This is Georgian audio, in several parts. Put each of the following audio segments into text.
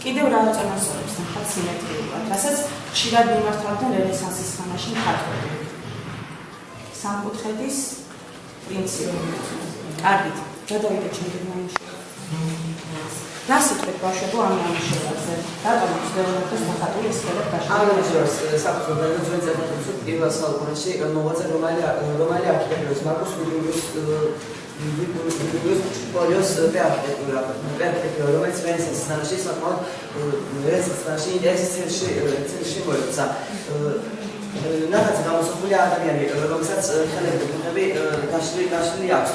კიდევ რა წამოსწორებს ნახат სიმეტრიულად, რასაც ხშირად მიმართავდნენ რენესანსის ხანაში მხატვრები. სამკუთხედის პრინციპი. კარგით, გადავიდეთ შემდეგ ნამუშევრზე. რა სიტყვით ბავშვებო ამ ნამუშევრზე? რატომ ძველებთან მოხატული სქელები გაშლილი? ამ ნამუშევრს საფუძვლად ძველწედებს პირველ საუკუნეში მოღვაწე რომაელი არქიტექტორის მარკუს ვიგილიუს პოლიოს არქიტექტურა, რომელიც რენესანსის ხანაში საკმაოდ წელში მოექცა. ნახატზე გამოსახულია ადამიანი, რომელსაც ხელები და ბუნები გაშლილი აქვს.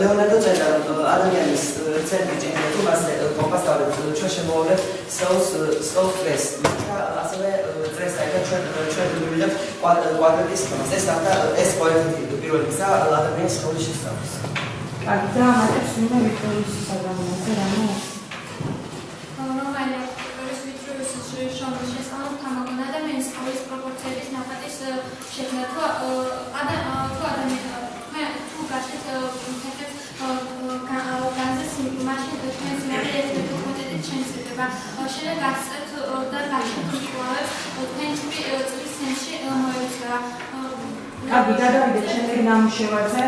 ლეონარდო წერდა, რომ ადამიანის ცენტრი ჭირდება, მასზე კომპას დავდეთ, ჩვენ შემოვავლეთ სხეულს წრეს. ასევე წრეს აიღეთ ჩვენ მივიღებთ კვადრატის ფორმას. ეს კვადრატი პირველი გზა ადამიანის სხეულის შესწავლის. კარგი, და ამატებს უნდა ვიქტორიის საგამოძე რამე? რომაელი არქიტექტორის ვიტრუვიუსის შრომის შესწავლით თამაგონ ადამიანის სხეულის პროპორციების ნახატის შექმნა თუ ადამიანი თუ გაშეთ ფეხებს განზეს მაშინ თქვენ სიმართლე ერთმანეთით შემცირდება. შეიძლება გასცეთ და გაშეთ მკვლევებს თქვენ წლის ცენტრში მოექცევა. კარგი, გადავიდეთ შემდეგ ნამუშევარზე.